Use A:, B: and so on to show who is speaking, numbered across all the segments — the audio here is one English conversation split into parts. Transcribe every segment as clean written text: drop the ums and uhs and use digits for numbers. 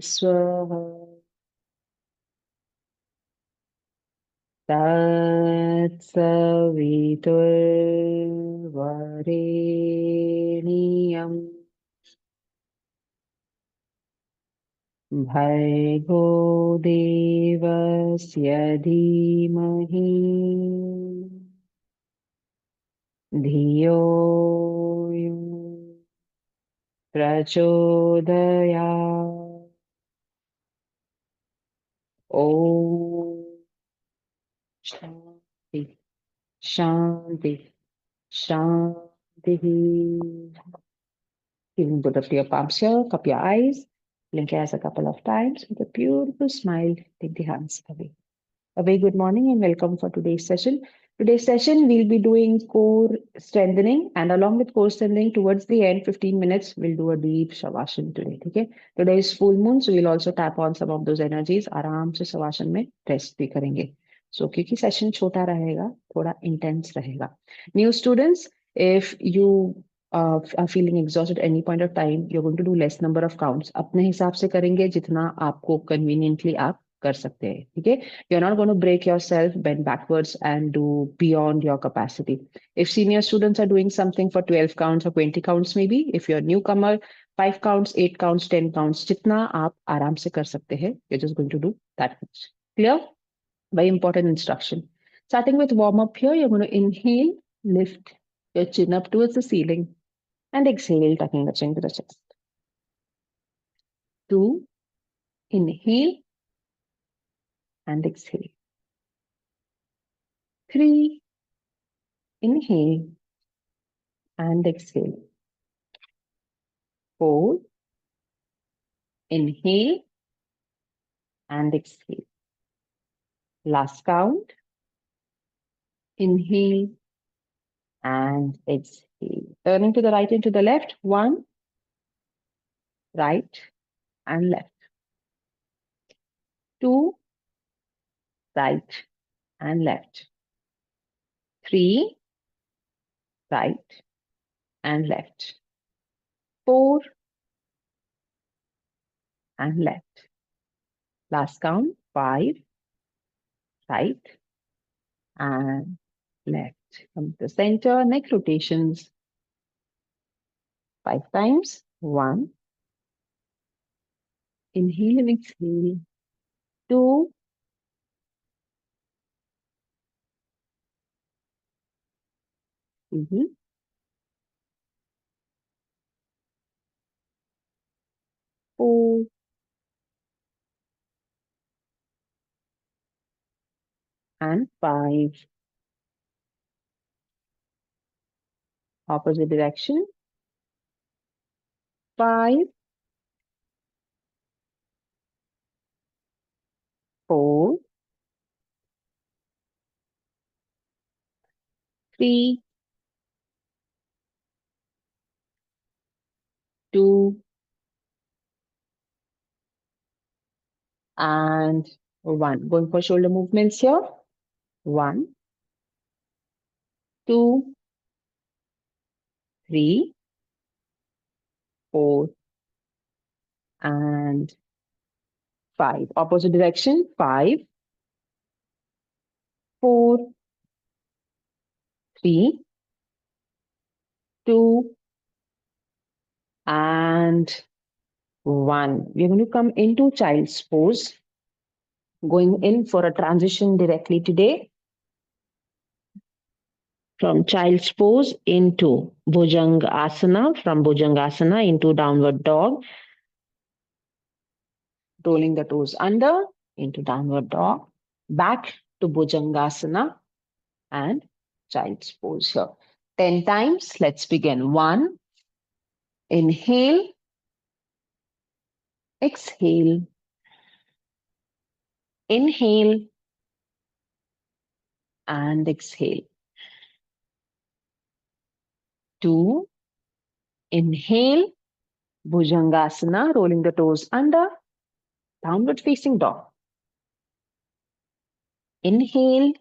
A: स्वाहा तत्सवितुर्वरेण्यं भर्गो देवस्य धीमहि धियो यो प्रचोदयात्। ॐ शान्ति शान्ति शान्तिः. Feeling good up to your palms here, cup your eyes, blink your eyes a couple of times with a beautiful smile. Take the hands away. A very good morning and welcome for today's session. Today's session, we'll be doing core strengthening, and along with core strengthening, towards the end, 15 minutes, we'll do a deep Shavasana today. Okay? Today is full moon, so we'll also tap on some of those energies. आराम से Shavasana में rest भी करेंगे. So क्योंकि session छोटा रहेगा, थोड़ा intense रहेगा. New students, if you are feeling exhausted at any point of time, you're going to do less number of counts. अपने हिसाब से करेंगे जितना आपको conveniently आप कर सकते हैं. ठीक है? You're not going to break yourself, bend backwards and do beyond your capacity. If senior students are doing something for 12 counts or 20 counts, maybe, if you're a newcomer, 5 counts, 8 counts, 10 counts, jitna aap aaram se kar sakte hain, you're just going to do that much. Clear? Very important instruction. Starting with warm up here, you're going to inhale, lift your chin up towards the ceiling, and exhale, tucking the chin to the chest. 2, inhale and exhale. 3, inhale and exhale. 4, inhale and exhale. Last count. Inhale and exhale. Turning to the right and to the left. 1, right and left. 2, right and left. 3, right and left. 4 and left. Last count. 5, right and left. Come to the center. Neck rotations. 5 times. 1. Inhale and exhale. 2. Mm-hmm. 4. And 5. Opposite direction. 5, 4, 3, 2, and 1. Going for shoulder movements here. 1, 2, 3, 4, and 5. Opposite direction. 5, 4, 3, 2, and 1. We're going to come into child's pose. Going in for a transition directly today. From child's pose into Bhujanga Asana, from Bhujanga Asana into downward dog. Rolling the toes under into downward dog. Back to Bhujangasana and child's pose here. 10 times. Let's begin. 1. Inhale. Exhale. Inhale. And exhale. 2. Inhale. Bhujangasana. Rolling the toes under. Downward facing dog. Inhale.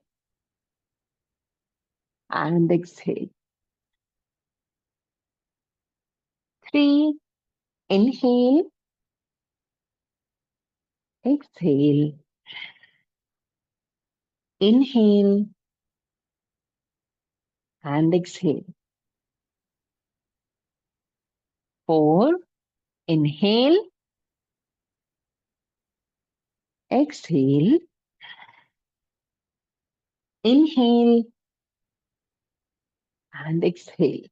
A: And exhale. 3. Inhale. exhale, inhale, and exhale. 4, inhale, exhale, inhale, and exhale.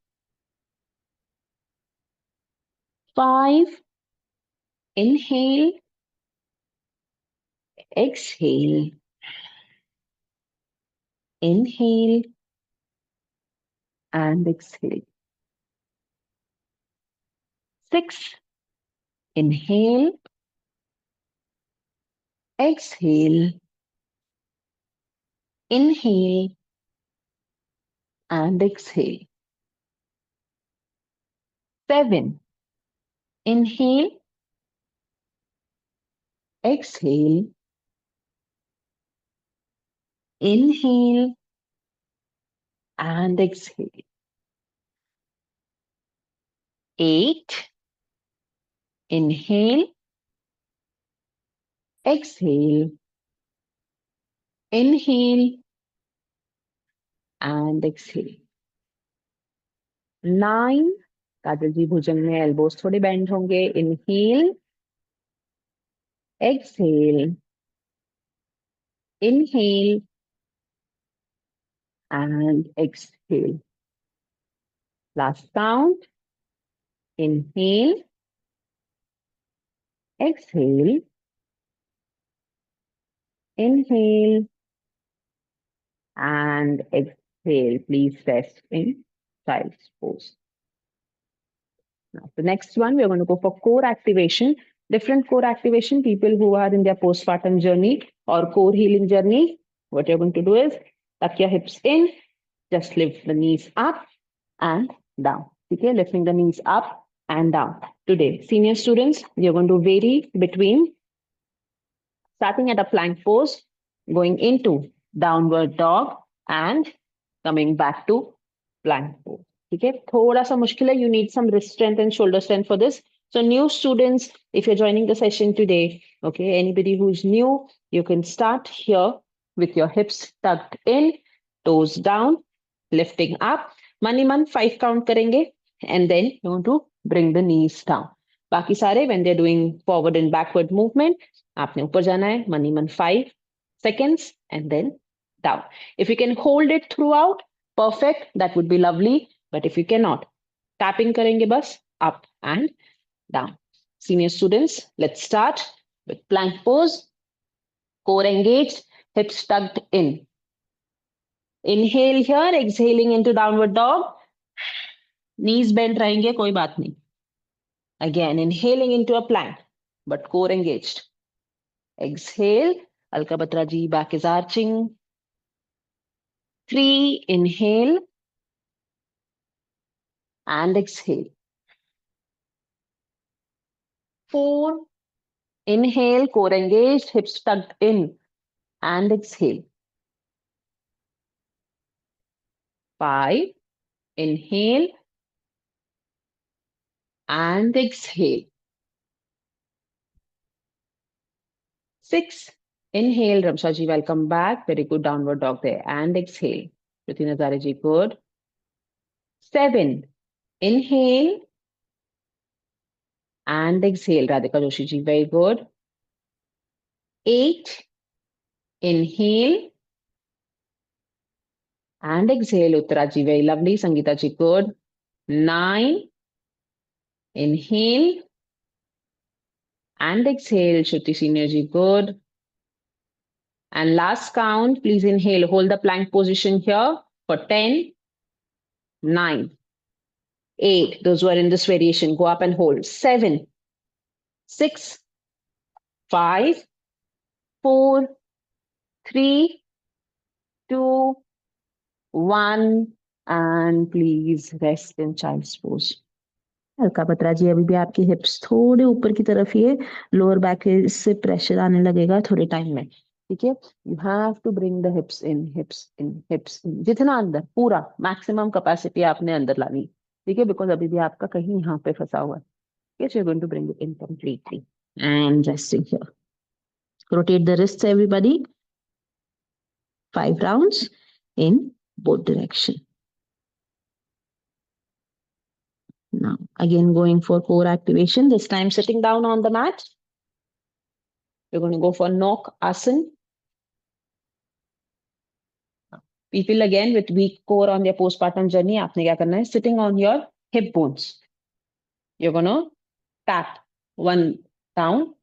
A: 5, inhale, exhale, inhale, and exhale. 6, inhale, exhale, inhale, and exhale. 7, inhale, exhale, inhale, and exhale. 8, inhale, exhale, inhale, and exhale. 9, काजल जी भुजंग में elbows थोड़े bend होंगे. Inhale, exhale, inhale, and exhale. Last count. Inhale, exhale, inhale, and exhale. Please rest in child's pose. Now, the next one, we're going to go for core activation. Different core activation, people who are in their postpartum journey or core healing journey, what you're going to do is tuck your hips in, just lift the knees up and down. Okay, lifting the knees up and down. Today, senior students, you're going to vary between starting at a plank pose, going into downward dog and coming back to plank pose. Okay, thoda sa mushkil hai. You need some wrist strength and shoulder strength for this. So new students, if you're joining the session today, okay, anybody who's new, you can start here with your hips tucked in, toes down, lifting up. Mani man 5 count karenge, and then you want to bring the knees down. Baki sare, when they're doing forward and backward movement, आपने ऊपर जाना है. Money मन 5 seconds and then down. If you can hold it throughout, perfect, that would be lovely. But if you cannot, tapping karenge bas, up and down. Senior students, let's start with plank pose. Core engaged, hips tucked in. Inhale here, exhaling into downward dog. Knees bent rahenge, koi baat nahi. Again, inhaling into a plank, but core engaged. Exhale, Alka Batra ji, back is arching. 3, inhale and exhale. 4, inhale, core engaged, hips tucked in and exhale. 5, inhale and exhale. 6, inhale, Ramsha ji, welcome back. Very good downward dog there and exhale. Priti Nazare ji, good. 7, inhale and exhale. Radhika Joshi ji, very good. 8, inhale and exhale. Uttara ji, very lovely. Sangeeta ji, good. 9, inhale and exhale. Shruti Senior ji, good. And last count, please inhale. Hold the plank position here for 10, 9, 8. Those who are in this variation, go up and hold. 7, 6, 5, 4, 3, 2, 1. And please rest in child's pose. Alka Batra जी, अभी भी आपकी हिप्स थोड़े ऊपर की तरफ ही है. Lower back से pressure आने लगेगा थोड़े टाइम में. ठीक है, you have to bring the hips in, hips in, hips in. जितना अंदर, पूरा मैक्सिमम कैपेसिटी आपने अंदर लानी. ठीक है, बिकॉज अभी भी आपका कहीं यहाँ पे फंसा हुआ है. You are going to bring it in completely and resting here. Rotate the wrists, everybody. 5 rounds in both direction. Now, again going for core activation, this time sitting down on the mat. You're going to go for Nok Asana. People again with weak core on their postpartum journey, आपने क्या करना है? Sitting on your hip bones. You're going to tap one down,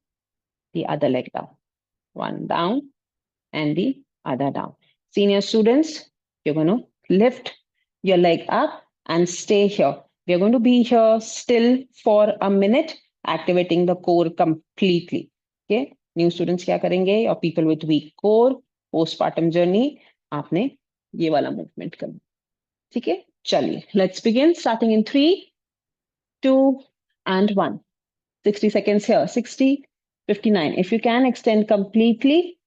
A: the other leg down. One down and the other down. Senior students, you're going to lift your leg up and stay here. We're going to be here still for a minute, activating the core completely. Okay. New students क्या करेंगे? Or people with weak core, postpartum journey, आपने ये वाला movement करना. ठीक है? चलिए. Let's begin. Starting in 3, 2, and 1. 60 seconds here. 60, 59. If you can extend completely,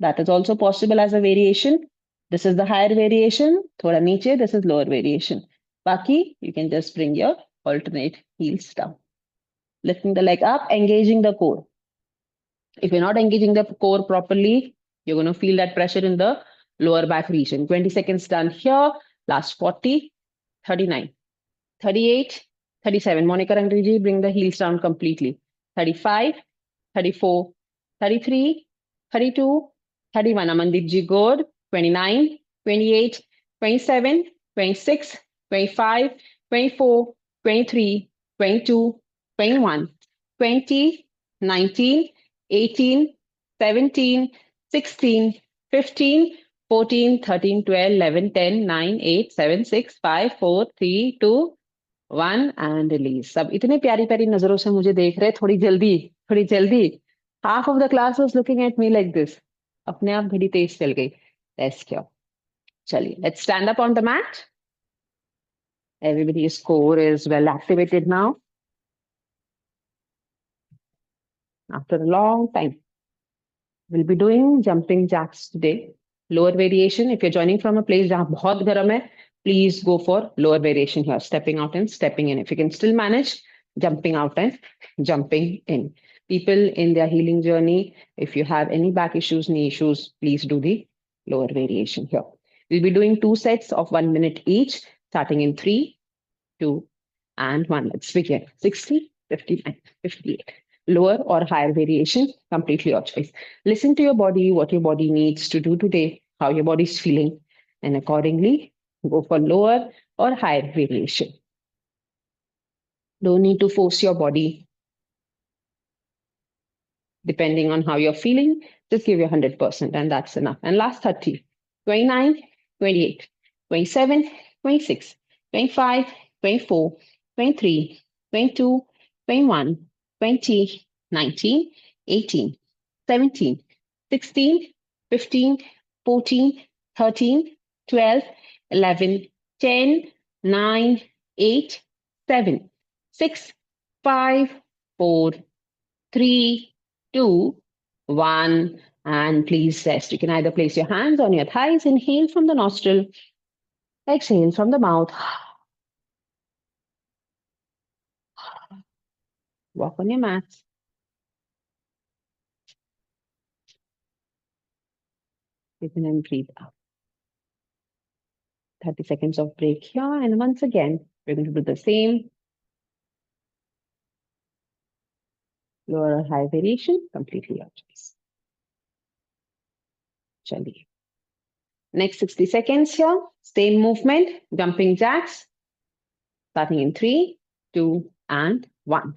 A: that is also possible as a variation. This is the higher variation. Thoda niche, this is lower variation. Baki, you can just bring your alternate heels down. Lifting the leg up, engaging the core. If you're not engaging the core properly, you're going to feel that pressure in the lower back region. 20 seconds done here. Last 40, 39, 38, 37. Monica Rangriji, bring the heels down completely. 35, 34, 33, 32, 31. Amandeep ji, good. 29, 28, 27, 26, 25, 24, 23, 22, 21, 20, 19, 18, 17, 16, 15, 14, 13, 12, 11, 10, 9, 8, 7, 6, 5, 4, 3, 2, 1 and release. सब इतने प्यारी प्यारी नजरों से मुझे देख रहे, थोड़ी जल्दी. Half of the class was looking at me like this. अपने आप घड़ी तेज चल गई. Rest here. चलिए, let's stand up on the mat. Everybody's core is well activated now. After a long time, we'll be doing jumping jacks today. Lower variation. If you're joining from a place जहाँ बहुत गर्म है, please go for lower variation here. Stepping out and stepping in. If you can still manage, jumping out and jumping in. People in their healing journey, if you have any back issues, knee issues, please do the lower variation here. We'll be doing 2 sets of 1 minute each, starting in 3, 2, and 1. Let's begin. 60, 59, 58. Lower or higher variation, completely your choice. Listen to your body, what your body needs to do today, how your body is feeling, and accordingly, go for lower or higher variation. Don't need to force your body. Depending on how you're feeling, just give your 100%, and that's enough. And last 30, 29, 28, 27, 26, 25, 24, 23, 22, 21, 20, 19, 18, 17, 16, 15, 14, 13, 12, 11, 10, 9, 8, 7, 6, 5, 4, 3, 2, 1, and please rest. You can either place your hands on your thighs, inhale from the nostril, exhale from the mouth. Walk on your mat. Breathe in and breathe out. 30 seconds of break here. And once again, we're going to do the same. Lower or high variation, completely your choice. Chaliye. Next 60 seconds here. Same movement, jumping jacks. Starting in 3, 2, and 1.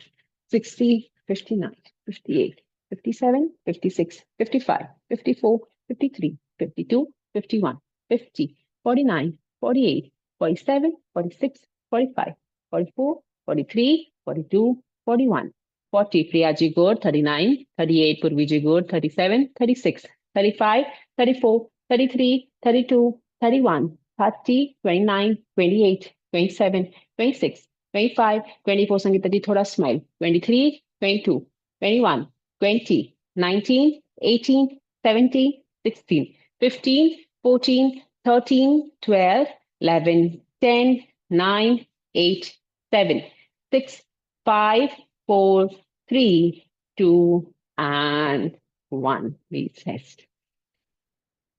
A: 60, 59, 58, 57, 56, 55, 54, 53, 52, 51, 50, 49, 48, 47, 46, 45, 44, 43, 42, 41, 40. Priyaji good. 39, 38. Purviji good. 37, 36, 35, 34, 33, 32, 31, 30, 29, 28, 27, 26, 25, 24. Sangeeta ji, thoda smile. 23, 22, 21, 20, 19, 18, 17, 16, 15, 14, 13, 12, 11, 10, 9, 8, 7, 6, 5, 4, 3, 2, and 1. Please rest.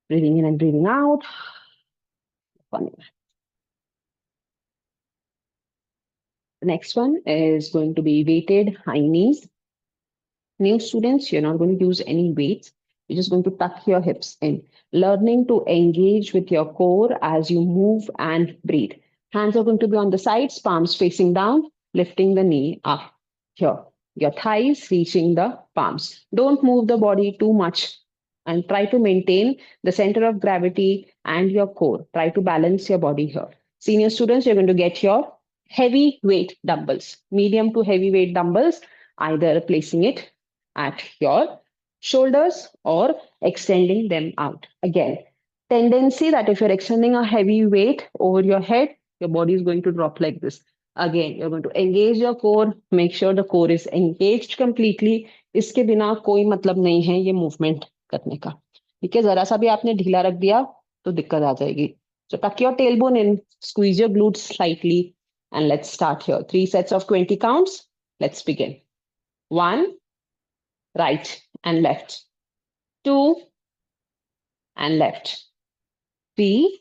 A: Breathing in and breathing out. 1. The next one is going to be weighted high knees. New students, you're not going to use any weights. You're just going to tuck your hips in, learning to engage with your core as you move and breathe. Hands are going to be on the sides, palms facing down, lifting the knee up here. Your thighs reaching the palms. Don't move the body too much and try to maintain the center of gravity and your core. Try to balance your body here. Senior students, you're going to get your heavy weight dumbbells, medium to heavy weight dumbbells, either placing it at your shoulders or extending them out. Again, tendency that if you're extending a heavy weight over your head, your body is going to drop like this. Again, you're going to engage your core, make sure the core is engaged completely. इसके बिना कोई मतलब नहीं है ये movement करने का. ठीक है, जरा सा भी आपने ढीला रख दिया तो दिक्कत आ जाएगी. So tuck your tailbone in, squeeze your glutes slightly, and let's start here. 3 sets of 20 counts. Let's begin. 1, right and left. 2 and left. 3,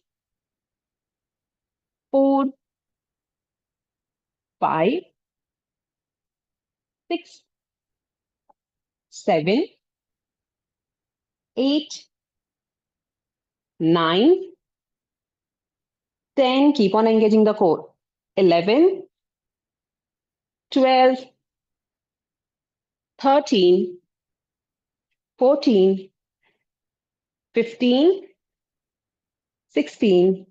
A: 4, 5, 6, 7, 8, 9, 10. Keep on engaging the core. 11, 12, 13, 14, 15, 16,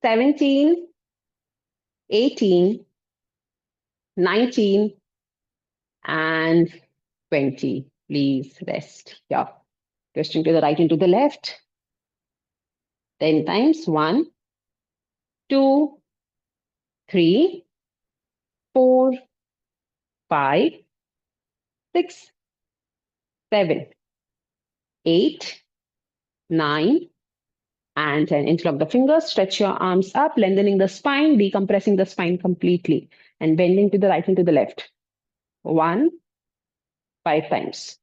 A: 17, 18, 19, and 20. Please rest here. Twisting to the right and to the left. 10 times. 1, 2, 3, 4, 5, 6, 7, 8, 9, and 10. Interlock the fingers, stretch your arms up, lengthening the spine, decompressing the spine completely, and bending to the right and to the left. 1, 5 times.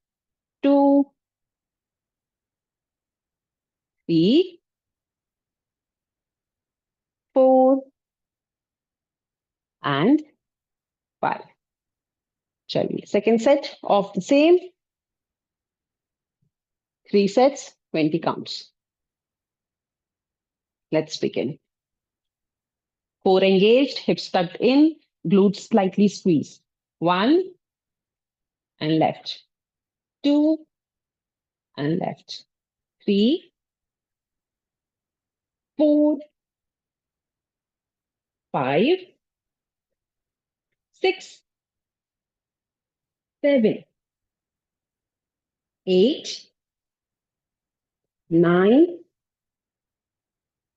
A: 2, 3, 4, and 5. Chaliye. Second set of the same. 3 sets, 20 counts. Let's begin. Core engaged, hips tucked in, glutes slightly squeezed. 1 and left. 2 and left. 3, 4, 5, 6, 7, 8, 9,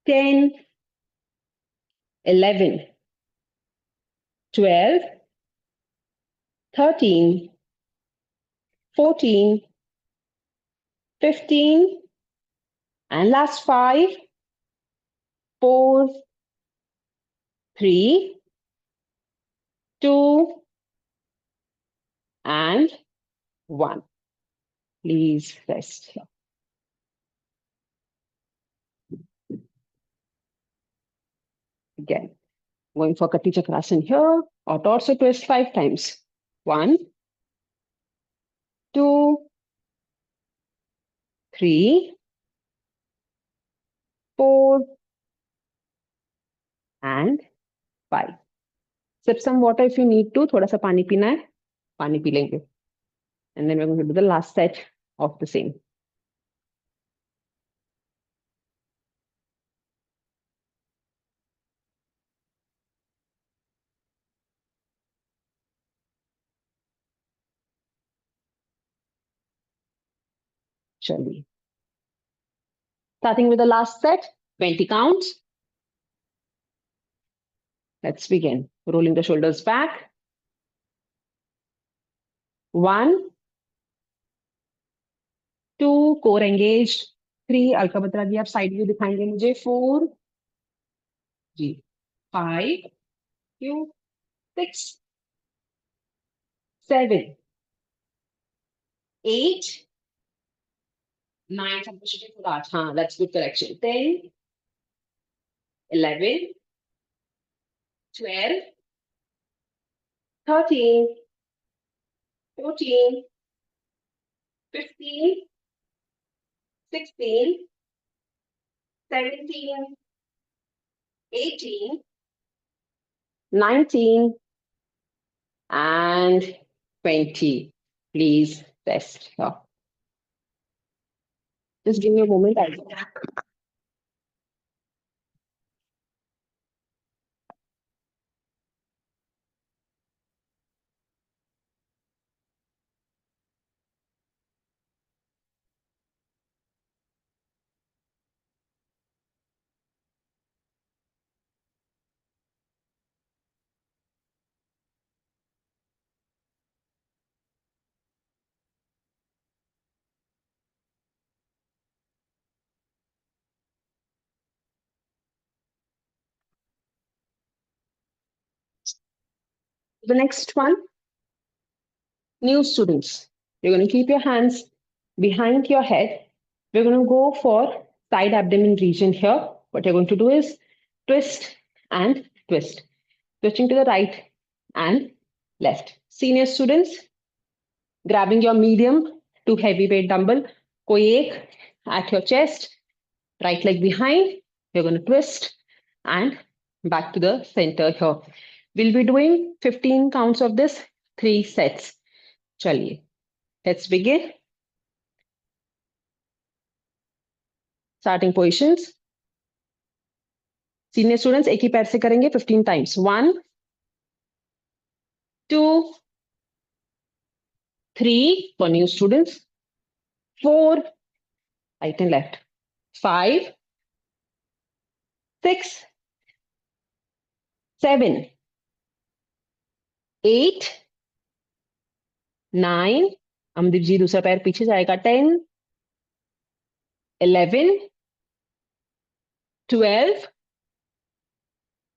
A: 10, 11, 12, 13, 14, 15, and last 5, 4, 3, 2, and 1. Please rest here. Again, going for Kati Chakrasana here, or torso twist 5 times. 1, 2, 3, 4, and 5. Sip some water if you need to. थोड़ा सा पानी पीना है, पानी P लेंगे. And then we're going to do the last set of the same. Chaliye. Starting with the last set, 20 counts. Let's begin. Rolling the shoulders back. 1, 2, core engaged. 3, Alka Batra जी आप side view दिखाएंगे मुझे. 4, जी 5, 6, 7,
B: 8, 9, सब कुछ full 8. हाँ, that's good correction. 10, 11, 12, 13, 14, 15, 16, 17, 18, 19, and 20. Please rest here. Just give me a moment. I'll be back. The next one, new students. You're going to keep your hands behind your head. We're going to go for side abdomen region here. What you're going to do is twist and twist. Switching to the right and left. Senior students, grabbing your medium to heavyweight dumbbell. Koi ek at your chest, right leg behind. You're going to twist and back to the center here. We'll be doing 15 counts of this, 3 sets. Chaliye. Let's begin. Starting positions. Senior students, एक ही पैर से करेंगे 15 times. 1, 2, 3 for new students. 4, right and left. 5, 6, 7, 8, 9. Amdeep जी दूसरा पैर पीछे जाएगा. 10, 11, 12,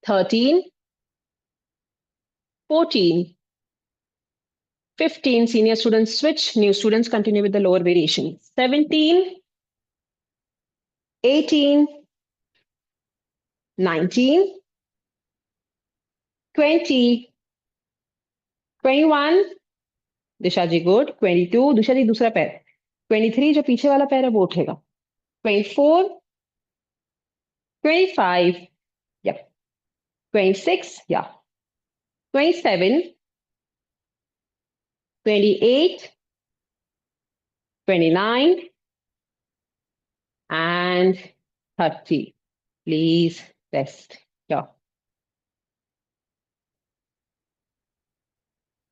B: 13, 14, 15. Senior students switch. New students continue with the lower variation. 17, 18, 19, 20, 21. Disha ji good. 22. दिशा जी दूसरा पैर. 23 जो पीछे वाला पैर है वो उठेगा. 24, 25, yeah. 26, yeah. 27, 28, 29, and 30. Please rest here.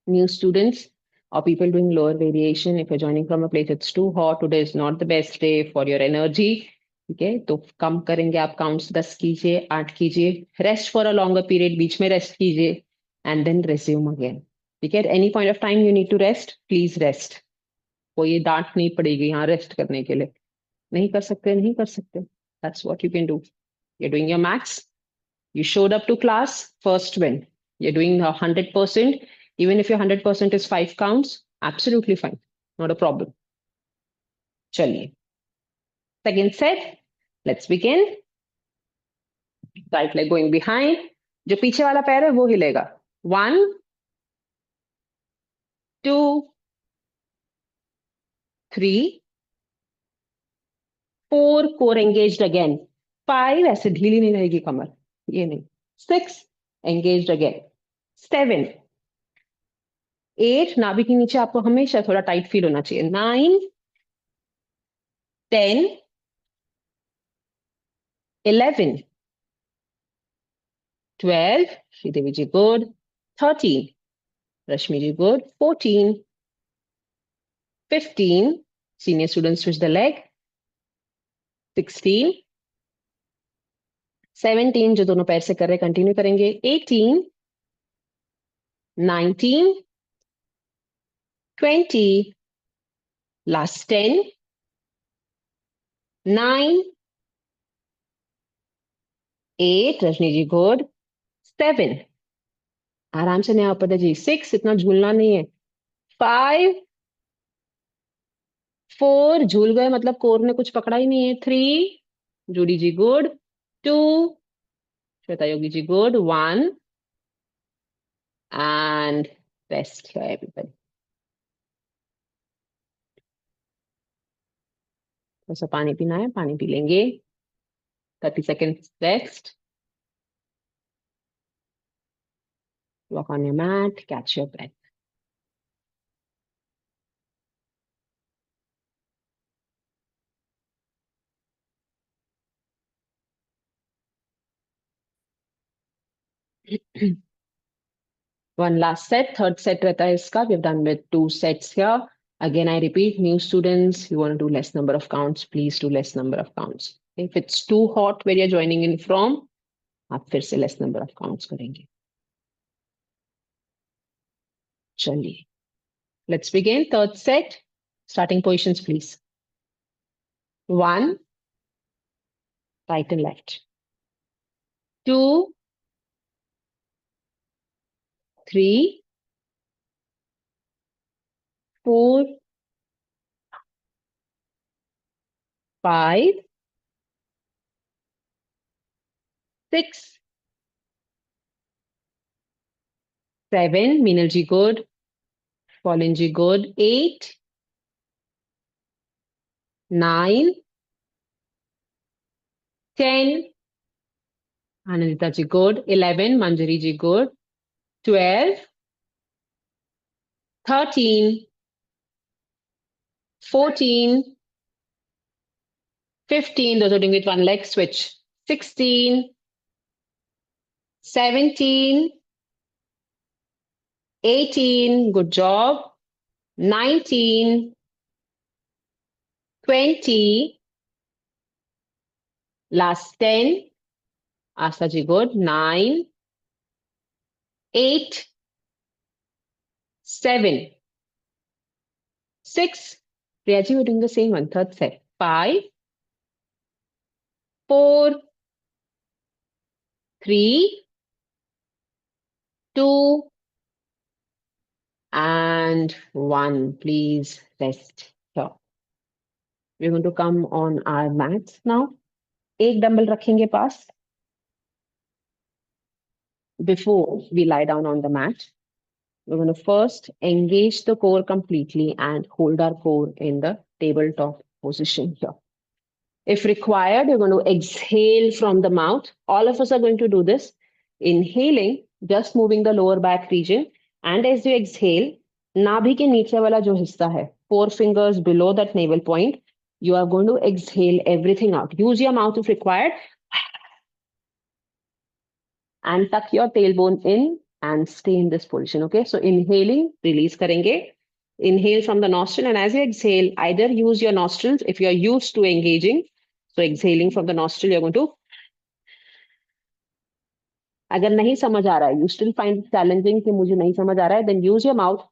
B: New students or people doing lower variation, if you're joining from a place it's too hot, today is not the best day for your energy. Okay, तो कम करेंगे आप counts 10 कीजिए, 8 कीजिए, rest for a longer period, बीच में rest कीजिए and then resume again. ठीक है, any point of time you need to rest, please rest. कोई डांट नहीं पड़ेगी यहाँ रेस्ट करने के लिए. नहीं कर सकते, नहीं कर सकते. That's what you can do. You are doing your max. You showed up to class, first win. You're doing 100%. Even if your 100% is 5 counts, absolutely fine. Not a problem. Chaliye. Second set. Let's begin. Right leg going behind. जो पीछे वाला पैर है वो हिलेगा. 1, 2, 3, 4. Core engaged again. 5. ऐसे ढीली नहीं रहेगी कमर. ये नहीं. 6. Engaged again. 7. 8. नाभि के नीचे आपको हमेशा थोड़ा टाइट फील होना चाहिए. 9, 10, 11, 12, Sridevi ji good, 13, Rashmi ji good, 14, 15, senior students switch the leg, 16, 17, जो दोनों पैर से कर रहे कंटिन्यू करेंगे, 18, 19, 20, last 10, 9, 8, Rashmi ji good, 7, आराम से नया पता जी, 6, इतना झूलना नहीं है, 5, 4, झूल गए मतलब कोर ने कुछ पकड़ा ही नहीं है। 3, Judy ji good. 2, Shweta Yogi ji good. 1 and rest here everybody. थोड़ा सा पानी पीना है, पानी पी लेंगे। 30 seconds rest. Walk on your mat, catch your breath. One last set, third set रहता है इसका. We have done with 2 sets here. Again, I repeat, new students, you want to do less number of counts, please do less number of counts. If it's too hot where you're joining in from, आप फिर से less number of counts करेंगे. चलिए, let's begin. Third set, starting positions, please. 1, right and left. 2, 3, 4, 5, 6, 7, Meenal ji good, Pauline ji good. 8, 9, 10, Anandita ji good. 11, Manjari ji good. 12, 13, 14, 15, those are doing with one leg switch. 16, 17, 18, good job. 19, 20, last 10, Asa ji good. 9, 8, 7, 6, Priyaji, we're doing the same one, third set. 5, 4, 3, 2, and 1. Please rest here. We're going to come on our mats now. एक dumbbell रखेंगे पास. Before we lie down on the mat, we're going to first engage the core completely and hold our core in the tabletop position here. If required, you're going to exhale from the mouth. All of us are going to do this. Inhaling, just moving the lower back region. And as you exhale, नाभि के नीचे वाला जो हिस्सा है, 4 fingers below that navel point, you are going to exhale everything out. Use your mouth if required. And tuck your tailbone in and stay in this position. Okay, so inhaling, release karenge. Inhale from the nostril, and as you exhale, either use your nostrils if you're used to engaging. So exhaling from the nostril, you're going to. अगर नहीं समझ आ रहा है, you still find it challenging कि मुझे नहीं समझ आ रहा है, then use your mouth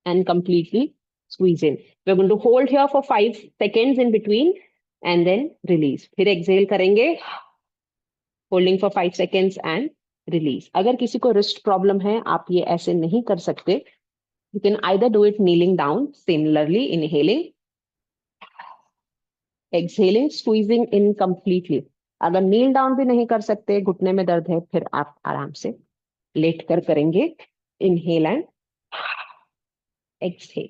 B: and completely squeeze in. We're going to hold here for 5 seconds in between and then release. फिर exhale करेंगे, holding for 5 seconds and release. अगर किसी को wrist problem है, आप ये ऐसे नहीं कर सकते. You can either do it kneeling down, similarly inhaling, exhaling, squeezing in completely. अगर kneel down भी नहीं कर सकते, घुटने में दर्द है, फिर आप आराम से लेट कर करेंगे. Inhale and exhale.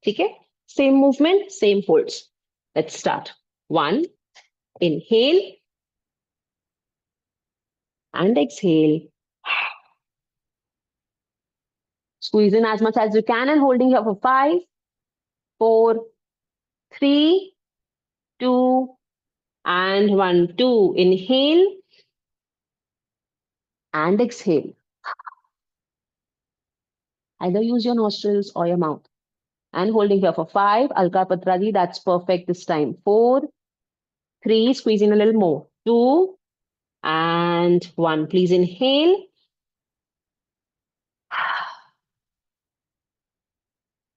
B: ठीक है? Same movement, same holds. Let's start. 1, inhale and exhale. Squeeze in as much as you can and holding here for 5, 4, 3, 2, and 1. 2. Inhale and exhale. Either use your nostrils or your mouth. And holding here for 5. Alka Patraji, that's perfect this time. 4, 3, squeeze in a little more. 2, and 1. Please inhale.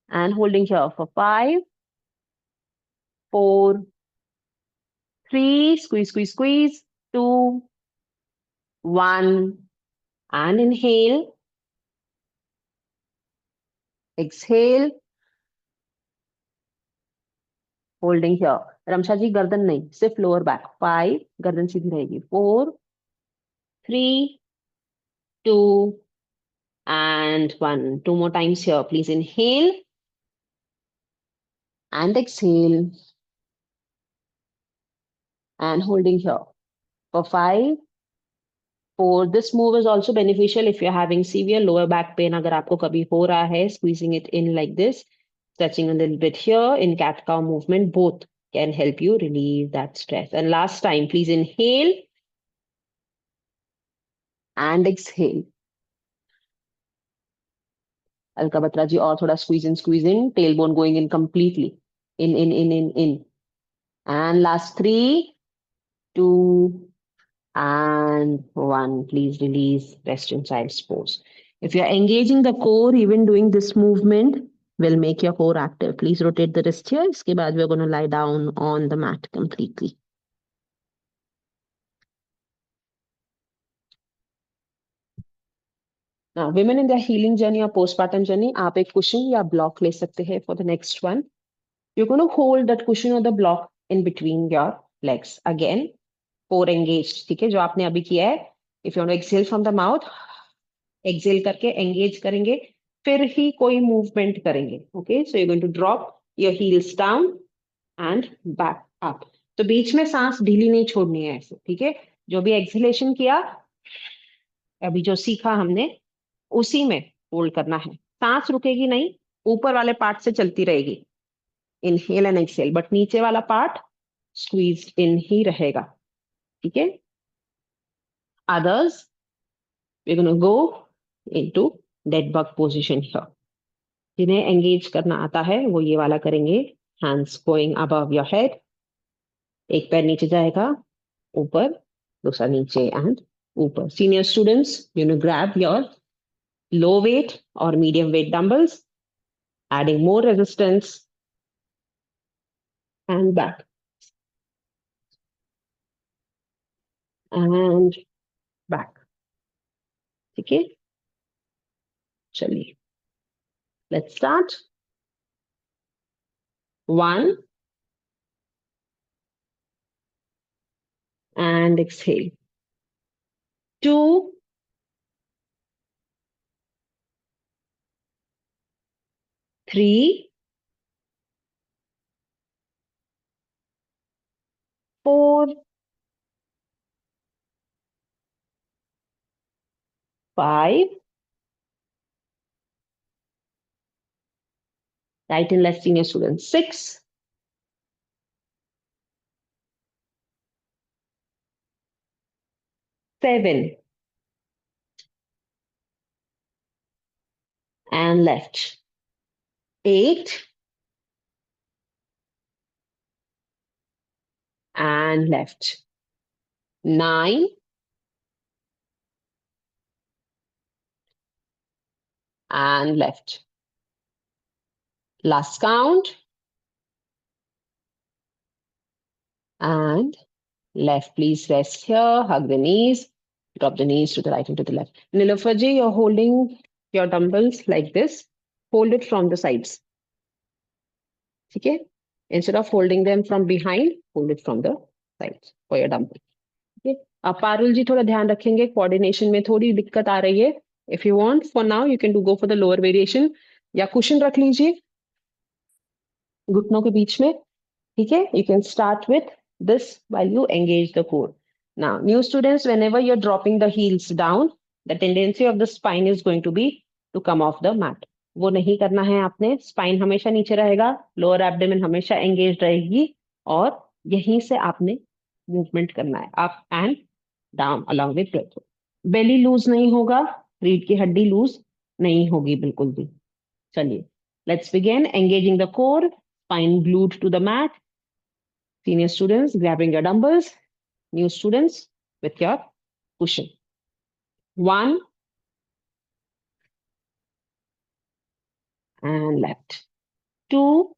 B: And holding here for 5, 4, 3, squeeze, squeeze, squeeze. 2, 1, and inhale. Exhale. Holding here. Ramsha ji गर्दन नहीं, सिर्फ lower back. 5, गर्दन सीधी रहेगी। 4, 3, 2 and 1. Two more times here. Please inhale and exhale and holding here for 5, 4. This move is also beneficial if you're having severe lower back pain. अगर आपको कभी हो रहा है, squeezing it in like this, stretching a little bit here in cat cow movement, both can help you relieve that stress. And last time, please inhale and exhale. Alka Batra ji, और थोड़ा squeeze in, tailbone going in completely. In. And last 3, 2, and 1. Please release, rest in child's pose. If you're engaging the core, even doing this movement will make your core active. Please rotate the wrist here. Iske baad we're going to lie down on the mat completely. Now, women in their healing journey or postpartum journey, आप एक cushion या block ले सकते हैं for the next one. You're going to hold that cushion or the block in between your legs. Again, core engaged. ठीक है, जो आपने अभी किया है. If you want to exhale from the mouth, exhale करके engage करेंगे, फिर ही कोई movement करेंगे. Okay, so you're going to drop your heels down and back up. तो बीच में सांस ढीली नहीं छोड़नी है ऐसे. ठीक है, जो भी exhalation किया, अभी जो सीखा हमने, उसी में होल्ड करना है. सांस रुकेगी नहीं, ऊपर वाले पार्ट से चलती रहेगी. इनहेल एंड एक्सहेल, बट नीचे वाला पार्ट स्क्वीज इन ही रहेगा. ठीक है. Others, we're going to go into dead bug position here. जिन्हें एंगेज करना आता है वो ये वाला करेंगे. Hands going above your head. एक पैर नीचे जाएगा, ऊपर, दूसरा नीचे and ऊपर. Senior students, you know, grab your low weight or medium weight dumbbells, adding more resistance and back. And back. ठीक है, चलिए, let's start. 1 and exhale. 2, 3, 4, 5. Right and left senior students. 6, 7, and left. 8, and left. 9, and left. Last count. And left. Please rest here. Hug the knees. Drop the knees to the right and to the left. Nilofer ji, you're holding your dumbbells like this. Hold it from the sides. Okay? Instead of holding them from behind, hold it from the sides for your dumbbell. Okay? अब पारुल जी थोड़ा ध्यान रखेंगे, coordination में थोड़ी दिक्कत आ रही है. If you want, for now, you can go for the lower variation. या cushion रख लीजिए घुटनों के बीच में. ठीक है? You can start with this while you engage the core. Now, new students, whenever you're dropping the heels down, the tendency of the spine is going to be to come off the mat. वो नहीं करना है आपने. Spine हमेशा नीचे रहेगा, lower abdomen हमेशा engage रहेगी, और यहीं से आपने मूवमेंट करना है, up and down along with breath. Belly loose नहीं होगा, रीढ़ की हड्डी लूज नहीं होगी बिल्कुल भी. चलिए, let's begin. Engaging the core, spine glued to the mat. Senior students grabbing your dumbbells. New students with your cushion. 1 and left. 2.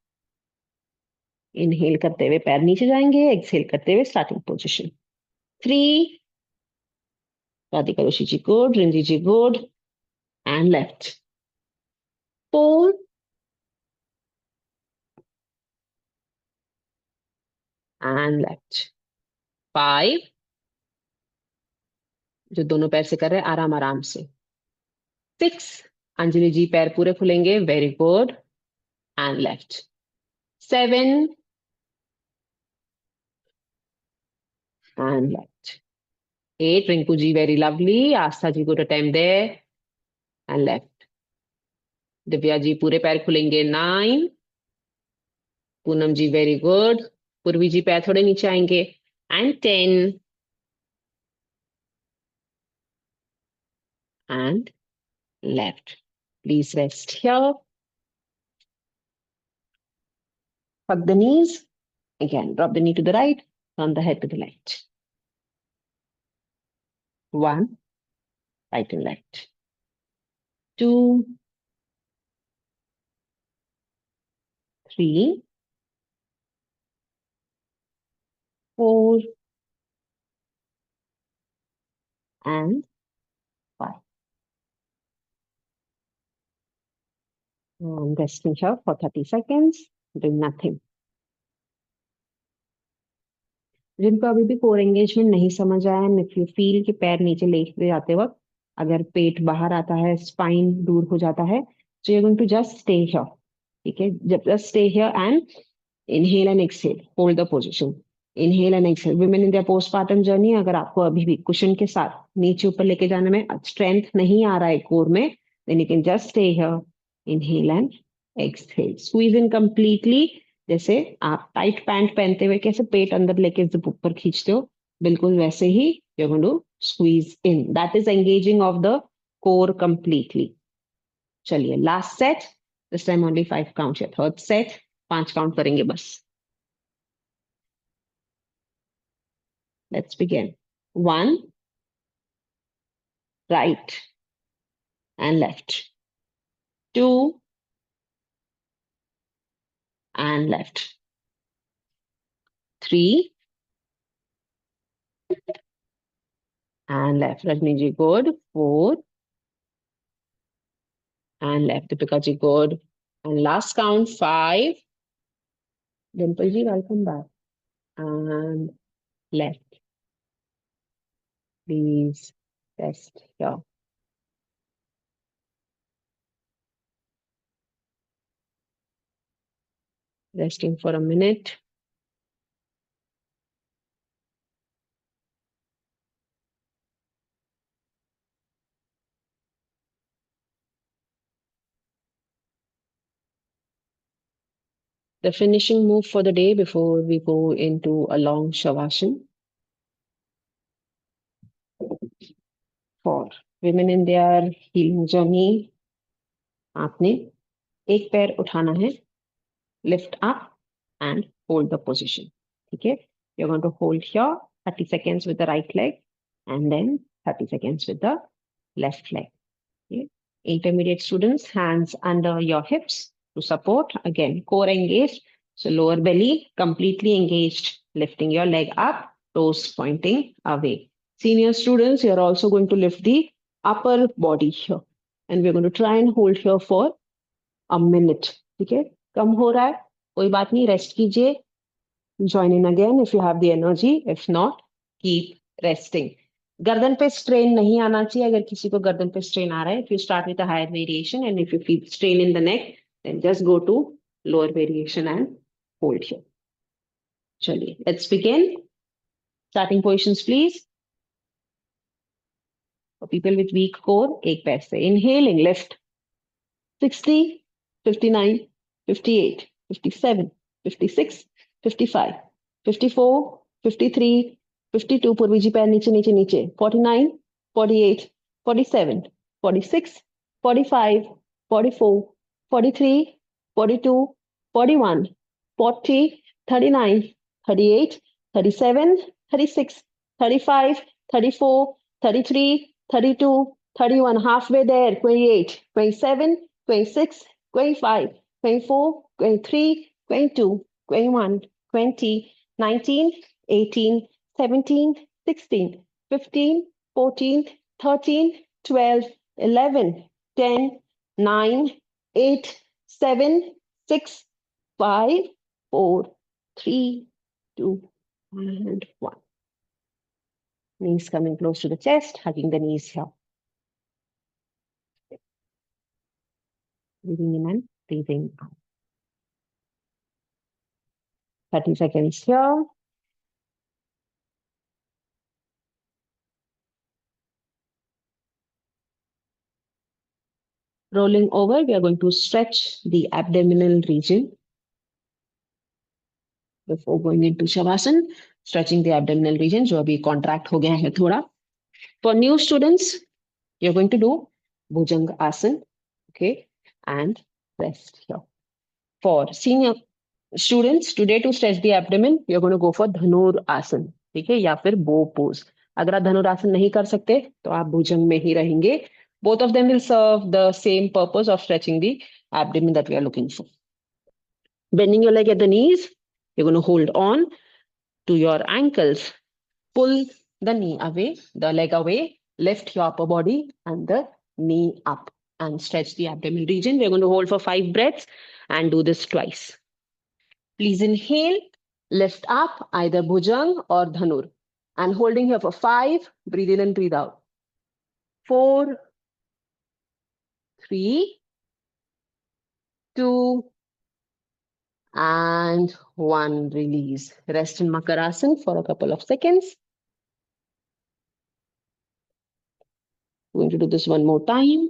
B: Inhale करते हुए पैर नीचे जाएंगे. Exhale करते हुए starting position. 3. Radhika Roshi ji good. Rinji ji good. And left. 4. and left. 5, जो दोनों पैर से कर रहे हैं आराम आराम से. 6, अंजलि जी पैर पूरे खुलेंगे, very good, and left. 7 and left. 8, Rinku ji, very lovely. Astha ji, good attempt there, and left. Divya ji पूरे पैर खुलेंगे, 9. Poonam ji very good. पूर्वी जी पैर थोड़े नीचे आएंगे, and 10 and left. Please rest here. Hug the knees. Again, drop the knee to the right, turn the head to the left. 1, right and left. 2, 3, 4, and 5. And resting here for 30 seconds, doing nothing. जिनको अभी भी core engagement नहीं समझ आया, and if you feel कि पैर नीचे लेके जाते वक्त अगर पेट बाहर आता है, स्पाइन दूर हो जाता है, so you're going to just stay here. ठीक है, just stay here and inhale and exhale, hold the position, inhale and exhale. women in their postpartum journey, अगर आपको अभी भी कुशन के साथ नीचे ऊपर लेके जाने में स्ट्रेंथ नहीं आ रहा है कोर में, then you can just stay here, inhale and exhale, squeeze in completely. जैसे आप टाइट पैंट पहनते हुए कैसे पेट अंदर लेके जब ऊपर खींचते हो, बिल्कुल वैसे ही you're going to squeeze in. That is engaging of the core completely. चलिए last set, this time only 5 count या थर्ड सेट, 5 काउंट करेंगे बस. Let's begin. 1, right and left. 2 and left. 3 and left. Rajni ji, good. 4 and left. Deepika ji, good. And last count, 5. Dimple ji, welcome back. And left. Please rest here. Resting for a minute. The finishing move for the day before we go into a long Shavasana. For women in their healing journey, आपने एक पैर उठाना है, lift up and hold the position. ठीक है, you're going to hold here 30 seconds with the right leg and then 30 seconds with the left leg. Okay. Intermediate students, hands under your hips to support. Again, core engaged, so lower belly completely engaged, lifting your leg up, toes pointing away. Senior students, you're also going to lift the upper body here, and we're going to try and hold here for a minute. ठीक है, कम हो रहा है कोई बात नहीं, rest कीजिए. Join in again if you have the energy. If not, keep resting. गर्दन पे स्ट्रेन नहीं आना चाहिए. अगर किसी को गर्दन पे स्ट्रेन आ रहा है, if you start with a higher variation and if you feel strain in the neck, then just go to lower variation and hold here. चलिए, let's begin. Starting positions, please. For people with weak core, एक पैर से inhaling, lift. 60, 59, 58, 57, 56, 55, 54, 53, 52, पूर्वी जी पैर नीचे नीचे नीचे, 49, 48, 47, 46, 45, 44, 43, 42, 41, 40, 39, 38, 37, 36, 35, 34, 33, 32, 31, halfway there, 28, 27, 26, 25, 24, 23, 22, 21, 20, 19, 18, 17, 16, 15, 14, 13, 12, 11, 10, 9, 8, 7, 6, 5, 4, 3, 2, And one. Knees coming close to the chest, hugging the knees here. Breathing in and breathing out. 30 seconds here. Rolling over, we are going to stretch the abdominal region before going into Shavasana. Stretching the abdominal region, जो अभी contract हो गया है थोड़ा. For new students, you're going to do Bhujanga Asana, okay, and rest here. For senior students, today to stretch the abdomen, you're going to go for Dhanur Asana, ठीक है, या फिर bow pose. अगर आप धनुरासन नहीं कर सकते तो आप भुजंग में ही रहेंगे. Both of them will serve the same purpose of stretching the abdomen that we are looking for. Bending your leg at the knees, you're going to hold on to your ankles. Pull the knee away, the leg away, lift your upper body and the knee up and stretch the abdominal region. We're going to hold for 5 breaths and do this twice. Please inhale, lift up either bhujang or dhanur. And holding here for 5, breathe in and breathe out. 4, 3, 2, and 1. Release. Rest in Makarasana for a couple of seconds. We're going to do this one more time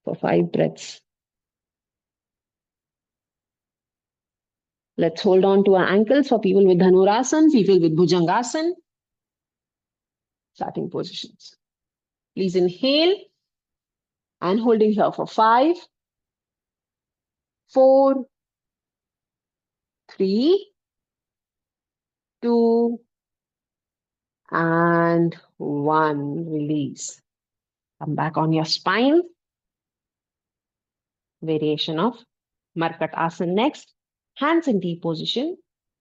B: for 5 breaths. Let's hold on to our ankles for people with Dhanurasana, people with Bhujangasana. Starting positions. Please inhale and holding here for 5, 4, 3, 2, and 1. Release. Come back on your spine. Variation of Markat Asana next. Hands in T position.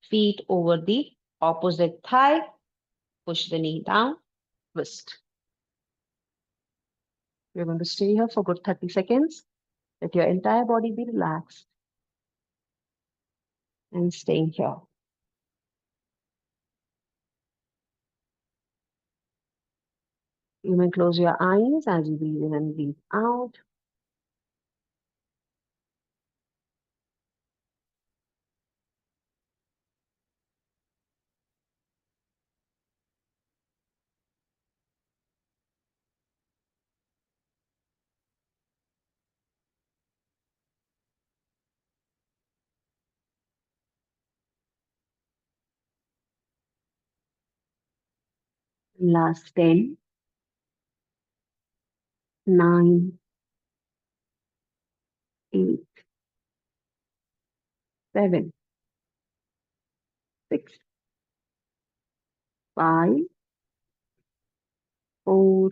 B: Feet over the opposite thigh. Push the knee down. Twist. We're going to stay here for good 30 seconds. Let your entire body be relaxed. And staying here. You may close your eyes as you breathe in and breathe out. Last 10, 9, 8, 7, 6, 5, 4,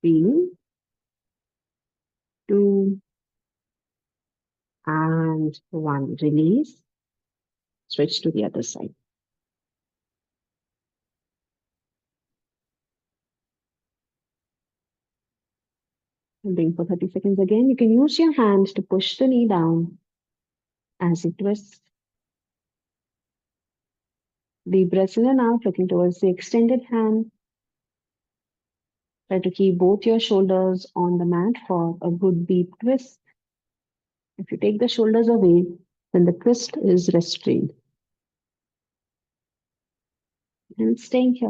B: 3, 2, and 1. Release. Switch to the other side. Holding for 30 seconds again. You can use your hands to push the knee down as it twists. Deep breaths in and out, looking towards the extended hand. Try to keep both your shoulders on the mat for a good deep twist. If you take the shoulders away, then the twist is restrained. And staying here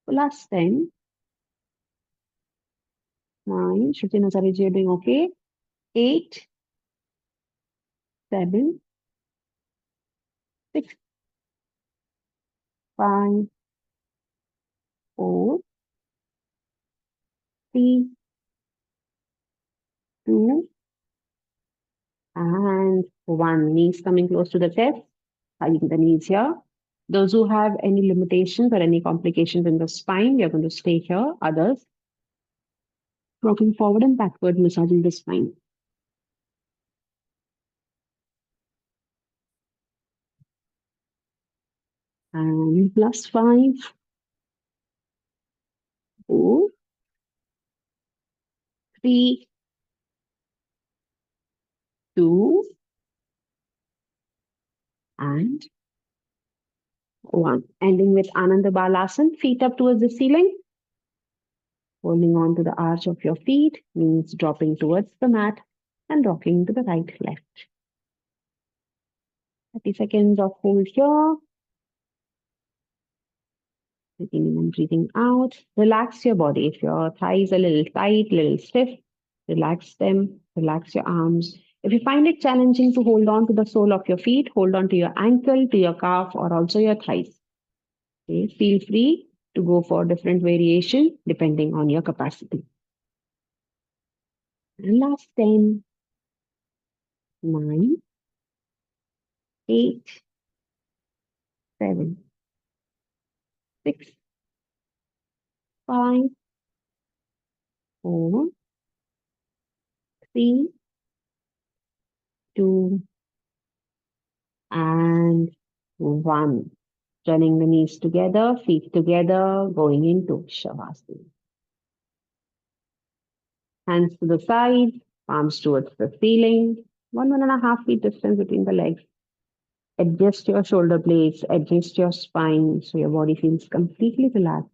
B: for last 10, 9, Shruti Nazari ji, you're doing okay. 8, 7, 6, 5, 4, 3, 2, and 1. Knees coming close to the chest, hugging the knees here. Those who have any limitations or any complications in the spine, you're going to stay here. Others, rocking forward and backward, massaging the spine. And plus 5, 4, 3, 2, and one. Ending with Ananda Balasana, feet up towards the ceiling. Holding on to the arch of your feet means dropping towards the mat and rocking to the right, left. 30 seconds of hold here. Breathing in and breathing out. Relax your body. If your thighs are a little tight, a little stiff, relax them. Relax your arms. If you find it challenging to hold on to the sole of your feet, hold on to your ankle, to your calf, or also your thighs. Okay? Feel free to go for different variation depending on your capacity. And last 10, 9, 8, 7, 6, 5, 4, 3, 2, and 1. Turning the knees together, feet together, going into Shavasana. Hands to the side, palms towards the ceiling, 1.5 feet distance between the legs. Adjust your shoulder blades, adjust your spine so your body feels completely relaxed.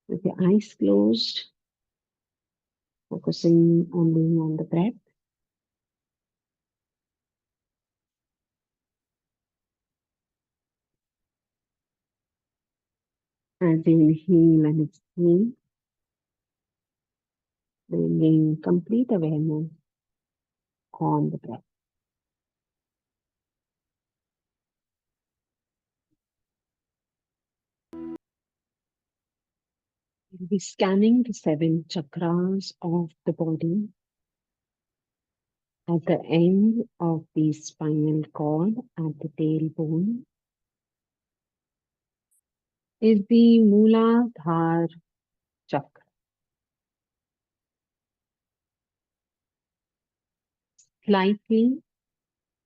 B: With your eyes closed, focusing only on the breath. As you inhale and exhale, bringing complete awareness on the breath. We'll be scanning the 7 chakras of the body. At the end of the spinal cord, at the tailbone, is the Mooladhara chakra. Slightly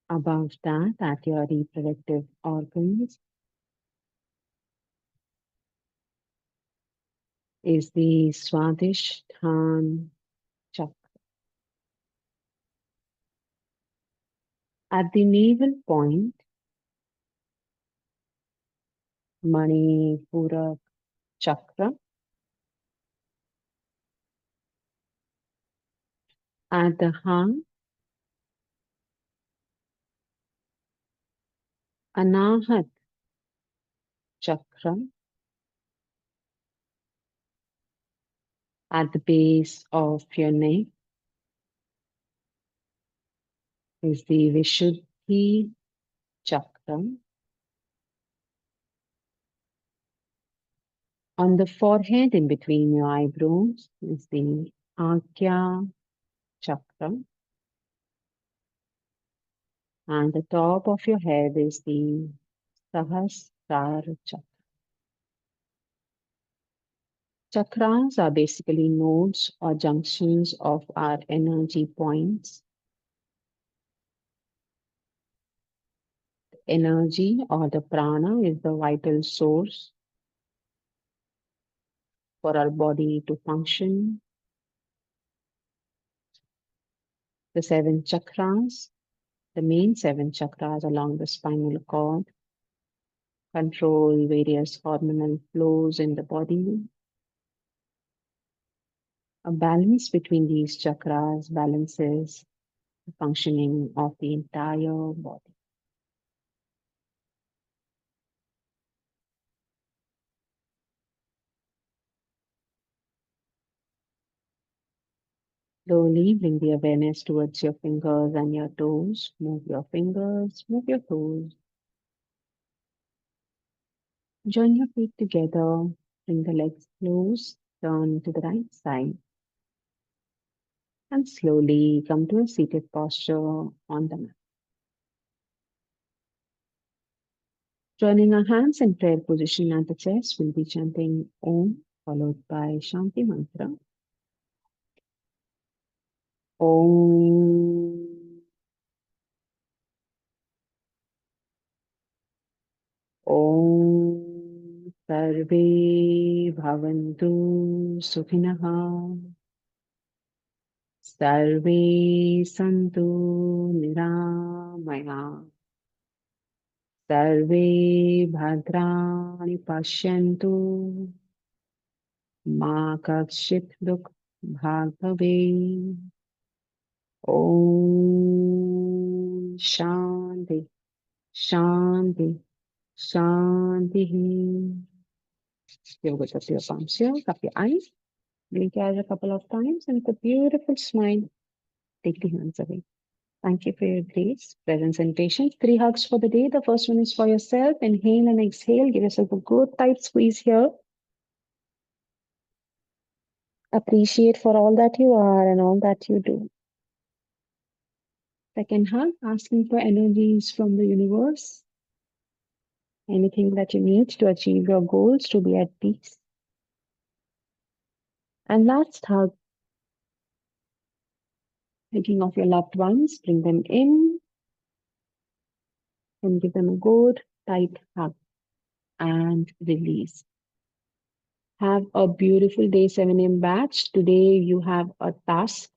B: above that, at your reproductive organs, is the Swadhisthana chakra. At the navel point, Manipura chakra. At the heart, Anahat chakra. At the base of your neck is the Vishuddhi chakra. On the forehead, in between your eyebrows, is the Agya chakra. And the top of your head is the Sahasrara chakra. Chakras are basically nodes or junctions of our energy points. Energy or the prana is the vital source for our body to function. The 7 chakras, the main 7 chakras along the spinal cord, control various hormonal flows in the body. A balance between these chakras balances the functioning of the entire body. Slowly bring the awareness towards your fingers and your toes. Move your fingers, move your toes. Join your feet together. Bring the legs close. Turn to the right side. And slowly come to a seated posture on the mat. Joining our hands in prayer position at the chest, we'll be chanting Om, followed by Shanti Mantra. Om. Om. Sarve
A: bhavantu sukhinah. Sarve santu niramaya. Sarve bhadrani pashyantu. Ma kakshit dukh bhag bhave. Om Shanti, Shanti, Shanti. Yoga up your palms here, cup your eyes, blink your eyes a couple of times, and with a beautiful smile, take the hands away. Thank you for your grace, presence, and patience. 3 hugs for the day. The first one is for yourself. Inhale and exhale. Give yourself a good tight squeeze here. Appreciate for all that you are and all that you do. Second hug, asking for energies from the universe. Anything that you need to achieve your goals, to be at peace. And last hug, thinking of your loved ones, bring them in and give them a good, tight hug and release. Have a beautiful day, 7 a.m. batch. Today you have a task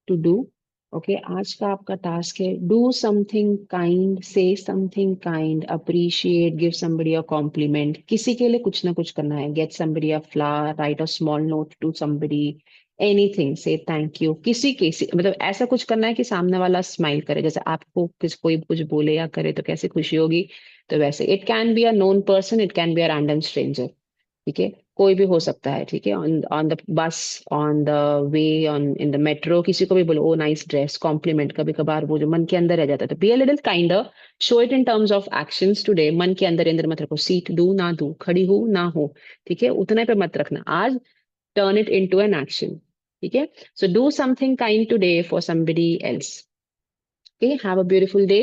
A: to do. Okay, आज का आपका task है do something kind, say something kind, appreciate, give somebody a compliment. किसी के लिए कुछ ना कुछ करना है. Get somebody a flower, write a small note to somebody, anything, say thank you. किसी मतलब ऐसा कुछ करना है कि सामने वाला स्माइल करे. जैसे आपको कोई कुछ बोले या करे तो कैसे खुशी होगी, तो वैसे it can be a known person, it can be a random stranger. ठीक है, कोई भी हो सकता है. ठीक है, on on the bus, on the way, on in the metro, किसी को भी बोलो ओ नाइस ड्रेस, कॉम्प्लीमेंट. कभी कभार वो जो मन के अंदर रह जाता है, तो be a little kinder, show it in terms of actions today. मन के अंदर मत रखो, सीट दू ना दू, खड़ी हूं ना हो. ठीक है, उतने पे मत रखना. आज turn it into an action. ठीक है, so do something kind today for somebody else. Okay, have a beautiful day.